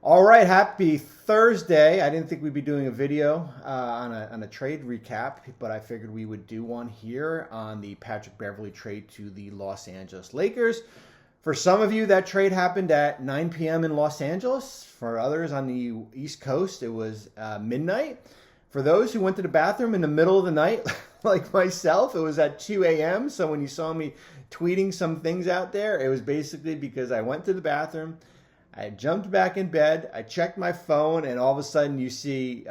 All right, happy Thursday. I didn't think we'd be doing a video on a trade recap, but I figured we would do one here on the Patrick Beverley trade to the Los Angeles Lakers. For some of you, that trade happened at 9 p.m. in Los Angeles. For others on the East Coast, it was midnight. For those who went to the bathroom in the middle of the night, like myself, it was at 2 a.m. So when you saw me tweeting some things out there, it was basically because I went to the bathroom, I jumped back in bed, I checked my phone, and all of a sudden you see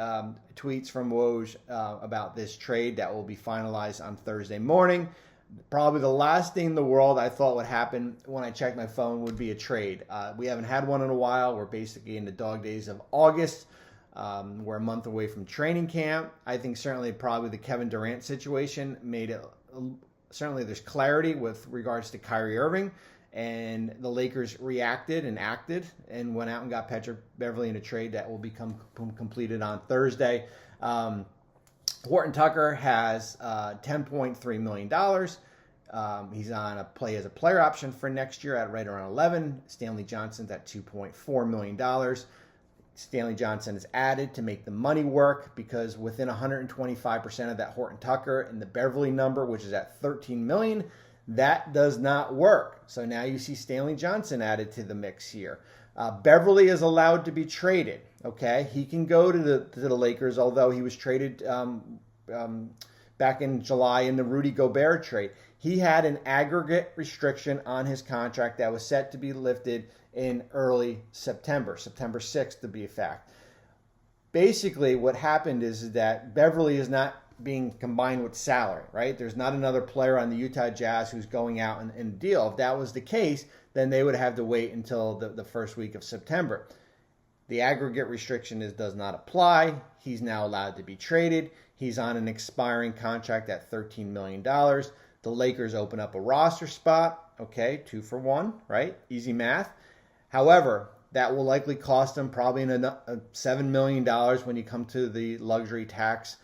tweets from Woj about this trade that will be finalized on Thursday morning. Probably the last thing in the world I thought would happen when I checked my phone would be a trade. We haven't had one in a while. We're basically in the dog days of August. We're a month away from training camp. I think certainly probably the Kevin Durant situation made it, certainly there's clarity with regards to Kyrie Irving. And the Lakers reacted and acted and went out and got Patrick Beverley in a trade that will become completed on Thursday. Horton Tucker has $10.3 million. He's on a play as a player option for next year at right around 11. Stanley Johnson's at $2.4 million. Stanley Johnson is added to make the money work because within 125% of that Horton Tucker and the Beverley number, which is at $13 million, that does not work. So now you see Stanley Johnson added to the mix here. Beverley is allowed to be traded. Okay, he can go to the Lakers, although he was traded back in July in the Rudy Gobert trade. He had an aggregate restriction on his contract that was set to be lifted in early September 6th to be a fact. Basically, what happened is that Beverley is not being combined with salary, right? There's not another player on the Utah Jazz who's going out and deal. If that was the case, then they would have to wait until the first week of September. The aggregate restriction does not apply. He's now allowed to be traded. He's on an expiring contract at $13 million. The Lakers open up a roster spot. Okay, 2 for 1, right? Easy math. However, that will likely cost them probably $7 million when you come to the luxury tax.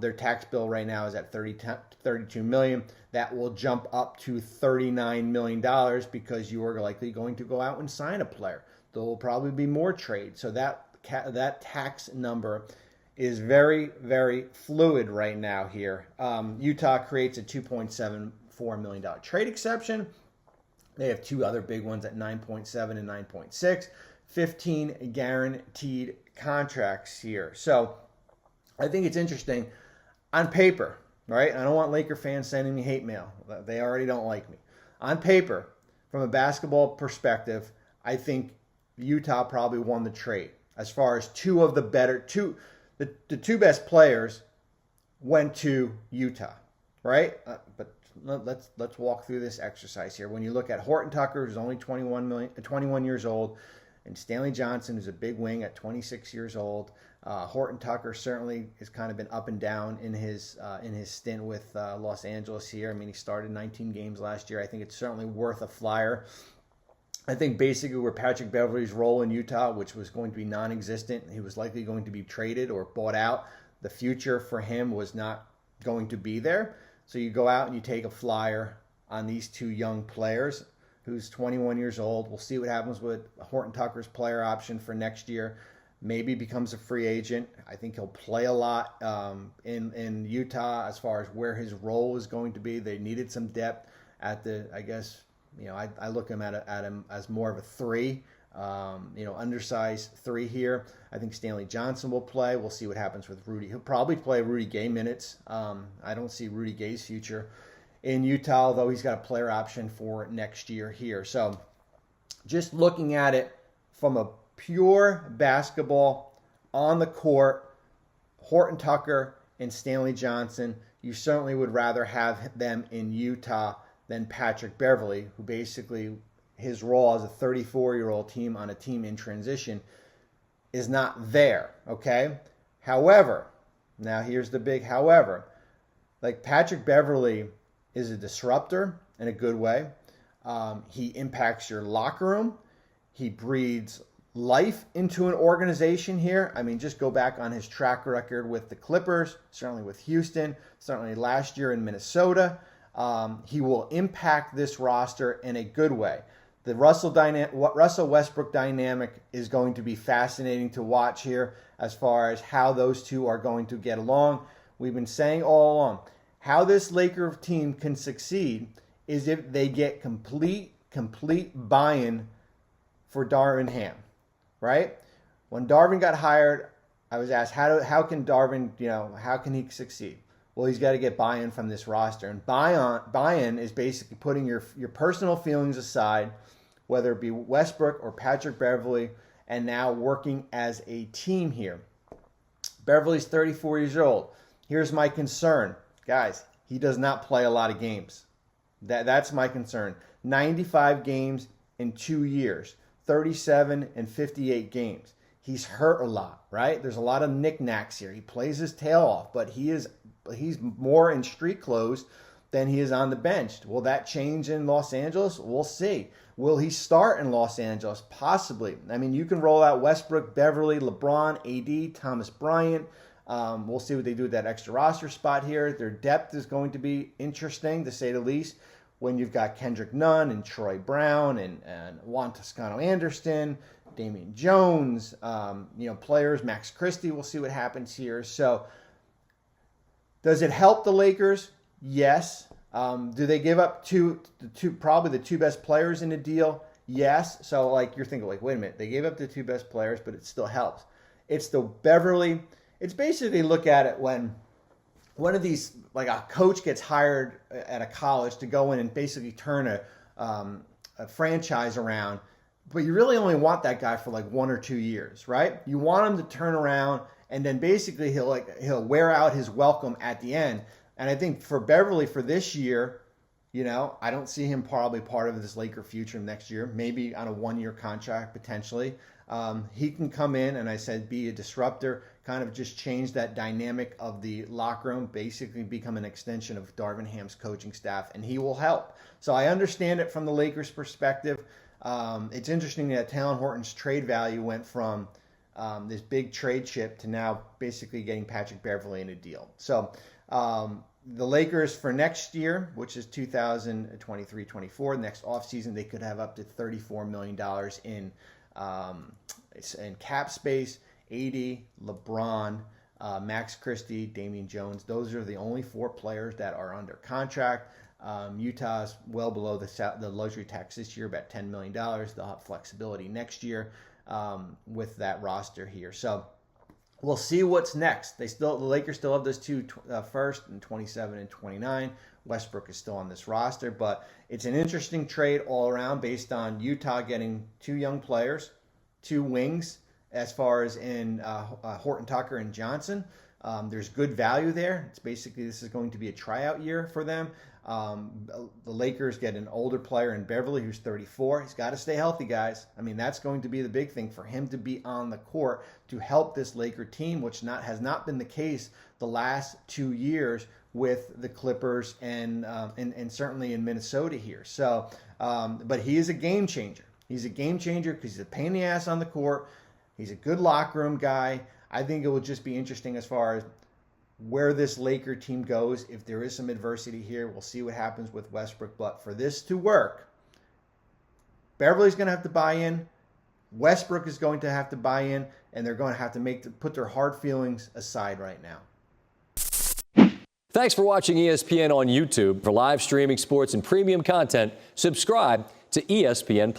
Their tax bill right now is at $32 million. That will jump up to $39 million because you are likely going to go out and sign a player. There will probably be more trades. So that tax number is very, very fluid right now here. Utah creates a $2.74 million trade exception. They have 2 other big ones at 9.7 and 9.6. 15 guaranteed contracts here. So I think it's interesting on paper, right? I don't want Laker fans sending me hate mail. They already don't like me. On paper, from a basketball perspective, I think Utah probably won the trade. As far as the 2 best players went to Utah, right? But let's walk through this exercise here. When you look at Horton Tucker, who's only 21 years old, and Stanley Johnson, who's a big wing at 26 years old. Horton Tucker certainly has kind of been up and down in his stint with Los Angeles here. I mean, he started 19 games last year. I think it's certainly worth a flyer. I think basically where Patrick Beverley's role in Utah, which was going to be non-existent, he was likely going to be traded or bought out. The future for him was not going to be there. So you go out and you take a flyer on these 2 young players, who's 21 years old. We'll see what happens with Horton Tucker's player option for next year. Maybe becomes a free agent. I think he'll play a lot in Utah as far as where his role is going to be. They needed some depth at the, I guess, I look at him as more of a 3, undersized 3 here. I think Stanley Johnson will play. We'll see what happens with Rudy. He'll probably play Rudy Gay minutes. I don't see Rudy Gay's future in Utah, although he's got a player option for next year here. So just looking at it from a pure basketball on the court, Horton Tucker and Stanley Johnson, you certainly would rather have them in Utah than Patrick Beverley, who basically his role as a 34-year-old team on a team in transition is not there, okay? However, now here's the big however. Like Patrick Beverley is a disruptor in a good way. He impacts your locker room. He breathes life into an organization here. I mean, just go back on his track record with the Clippers, certainly with Houston, certainly last year in Minnesota. He will impact this roster in a good way. The Russell Westbrook dynamic is going to be fascinating to watch here as far as how those two are going to get along. We've been saying all along, how this Laker team can succeed is if they get complete buy-in for Darvin Ham, right? When Darvin got hired, I was asked, how can Darvin, how can he succeed? Well, he's got to get buy-in from this roster. And buy-in is basically putting your personal feelings aside, whether it be Westbrook or Patrick Beverley, and now working as a team here. Beverley's 34 years old. Here's my concern. Guys, he does not play a lot of games. That's my concern. 95 games in 2 years. 37 and 58 games. He's hurt a lot, right? There's a lot of knickknacks here. He plays his tail off, but he's more in street clothes than he is on the bench. Will that change in Los Angeles? We'll see. Will he start in Los Angeles? Possibly. I mean, you can roll out Westbrook, Beverley, LeBron, AD, Thomas Bryant. We'll see what they do with that extra roster spot here. Their depth is going to be interesting, to say the least, when you've got Kendrick Nunn and Troy Brown and Juan Toscano-Anderson, Damian Jones, players, Max Christie. We'll see what happens here. So does it help the Lakers? Yes. Do they give up probably the two best players in the deal? Yes. So you're thinking wait a minute, they gave up the two best players, but it still helps. It's the Beverley. It's basically, look at it when one of these, a coach gets hired at a college to go in and basically turn a franchise around, but you really only want that guy for 1 or 2 years, right? You want him to turn around, and then basically he'll wear out his welcome at the end. And I think for Beverley for this year, I don't see him probably part of this Laker future next year, maybe on a 1-year contract potentially. He can come in and, I said, be a disruptor, kind of just change that dynamic of the locker room, basically become an extension of Darvin Ham's coaching staff, and he will help. So I understand it from the Lakers' perspective. It's interesting that Talon Horton's trade value went from this big trade chip to now basically getting Patrick Beverley in a deal. So the Lakers for next year, which is 2023-24, next offseason, they could have up to $34 million in cap space. AD, LeBron, Max Christie, Damian Jones. Those are the only 4 players that are under contract. Utah's well below the luxury tax this year, about $10 million. They'll have flexibility next year with that roster here. So we'll see what's next. The Lakers still have those two first in 27 and 29. Westbrook is still on this roster, but it's an interesting trade all around based on Utah getting 2 young players, 2 wings, as far as in Horton Tucker and Johnson. There's good value there. It's basically, this is going to be a tryout year for them. The Lakers get an older player in Beverley who's 34. He's got to stay healthy, guys. I mean, that's going to be the big thing for him to be on the court to help this Laker team, which has not been the case the last 2 years with the Clippers and certainly in Minnesota here. So, but he is a game changer. He's a game changer because he's a pain in the ass on the court. He's a good locker room guy. I think it will just be interesting as far as where this Laker team goes. If there is some adversity here, we'll see what happens with Westbrook. But for this to work, Beverley's going to have to buy in. Westbrook is going to have to buy in, and they're going to have to put their hard feelings aside right now. Thanks for watching ESPN on YouTube. For live streaming sports and premium content, subscribe to ESPN+.